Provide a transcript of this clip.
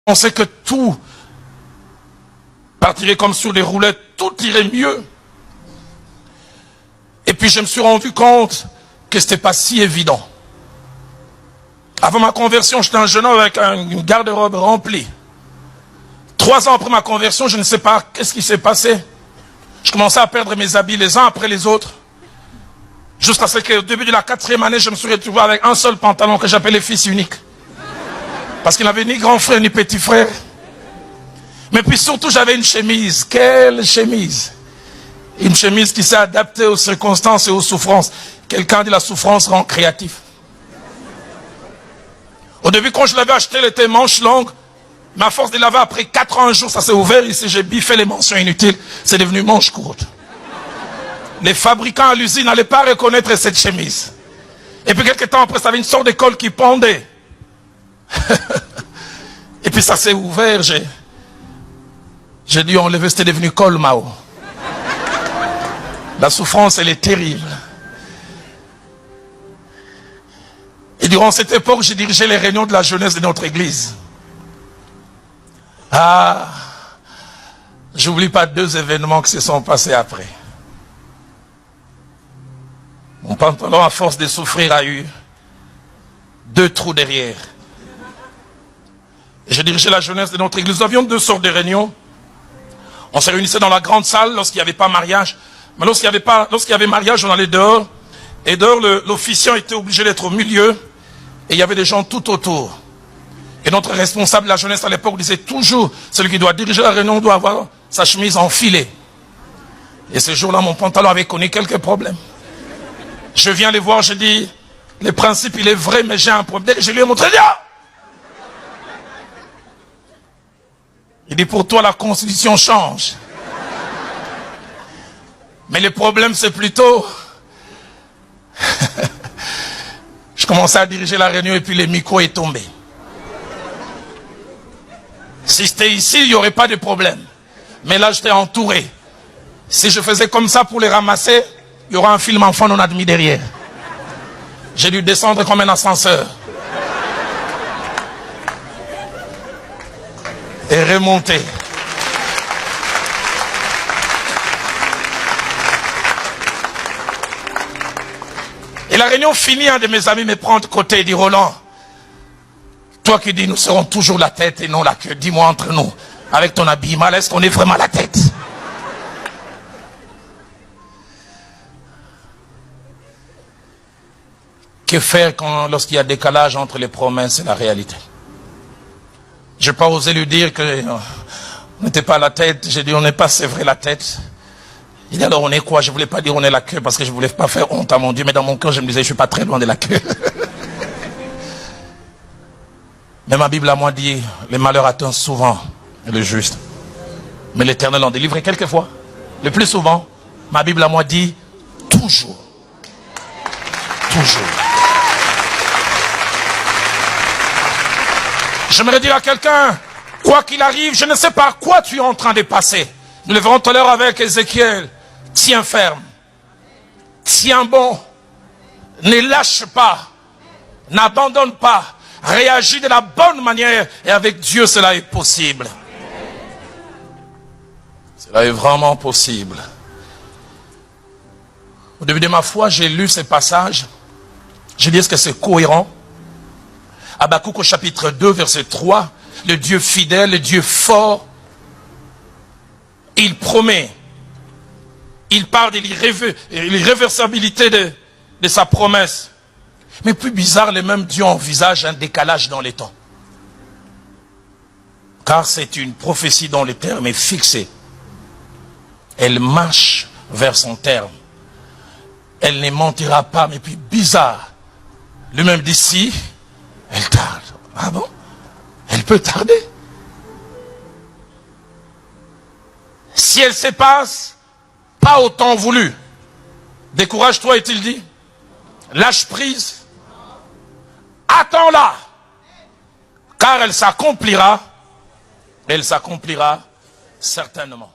pensais que tout partirait comme sur des roulettes, tout irait mieux. Et puis je me suis rendu compte que ce n'était pas si évident. Avant ma conversion, j'étais un jeune homme avec une garde-robe remplie. 3 ans après ma conversion, je ne sais pas qu'est-ce qui s'est passé. Je commençais à perdre mes habits les uns après les autres. Jusqu'à ce qu'au début de la 4e année, je me suis retrouvé avec un seul pantalon que j'appelais fils unique. Parce qu'il n'avait ni grand frère ni petit frère. Mais puis surtout, j'avais une chemise. Quelle chemise! Une chemise qui s'est adaptée aux circonstances et aux souffrances. Quelqu'un dit la souffrance rend créatif. Au début, quand je l'avais acheté, elle était manche longue. Mais à force de laver, après 4 ans, un jour, ça s'est ouvert. Ici, j'ai biffé les mentions inutiles. C'est devenu manche courte. Les fabricants à l'usine n'allaient pas reconnaître cette chemise. Et puis, quelques temps après, ça avait une sorte de col qui pendait. Et puis, ça s'est ouvert. J'ai dû enlever, c'était devenu col Mao. La souffrance, elle est terrible. Et durant cette époque, j'ai dirigé les réunions de la jeunesse de notre église. Ah, j'oublie pas 2 événements qui se sont passés après. Mon pantalon, à force de souffrir, a eu 2 trous derrière. Et j'ai dirigé la jeunesse de notre église. Nous avions 2 sortes de réunions. On se réunissait dans la grande salle lorsqu'il n'y avait pas mariage. Mais lorsqu'il y avait mariage, on allait dehors. Et dehors, l'officiant était obligé d'être au milieu. Et il y avait des gens tout autour. Et notre responsable de la jeunesse à l'époque disait toujours, celui qui doit diriger la réunion doit avoir sa chemise enfilée. Et ce jour-là, mon pantalon avait connu quelques problèmes. Je viens les voir, je dis, le principe il est vrai, mais j'ai un problème. Je lui ai montré, il dit, pour toi la constitution change. Mais le problème c'est plutôt... Je commençais à diriger la réunion et puis le micro est tombé. Si c'était ici, il n'y aurait pas de problème. Mais là, j'étais entouré. Si je faisais comme ça pour les ramasser, il y aura un film enfant non admis derrière. J'ai dû descendre comme un ascenseur. Et remonter. Et la réunion finie, un de mes amis me prend de côté et dit, Roland, toi qui dis nous serons toujours la tête et non la queue, dis-moi entre nous, avec ton habillement, est-ce qu'on est vraiment la tête? Que faire lorsqu'il y a décalage entre les promesses et la réalité? Je n'ai pas osé lui dire qu'on n'était pas la tête, j'ai dit on n'est pas, c'est vrai, la tête. Il dit alors on est quoi? Je ne voulais pas dire on est la queue parce que je ne voulais pas faire honte à mon Dieu, mais dans mon cœur je me disais je ne suis pas très loin de la queue. Mais ma Bible à moi dit, le malheur atteint souvent le juste. Mais l'Éternel en délivre quelquefois. Le plus souvent, ma Bible à moi dit, toujours. Toujours. J'aimerais dire à quelqu'un, quoi qu'il arrive, je ne sais pas quoi tu es en train de passer. Nous le verrons tout à l'heure avec Ézéchiel. Tiens ferme. Tiens bon. Ne lâche pas. N'abandonne pas. Réagis de la bonne manière et avec Dieu cela est possible. Cela est vraiment possible. Au début de ma foi, j'ai lu ces passages. J'ai dit est-ce que c'est cohérent? Habakkuk au chapitre 2 verset 3, le Dieu fidèle, le Dieu fort, il promet, il parle de l'irréversibilité de sa promesse. Mais plus bizarre, le même Dieu envisage un décalage dans les temps. Car c'est une prophétie dont le terme est fixé. Elle marche vers son terme. Elle ne mentira pas, mais puis bizarre. Lui-même dit si, elle tarde. Ah bon? Elle peut tarder. Si elle se passe, pas au temps voulu. Décourage-toi, est-il dit. Lâche prise. Attends-la, car elle s'accomplira certainement.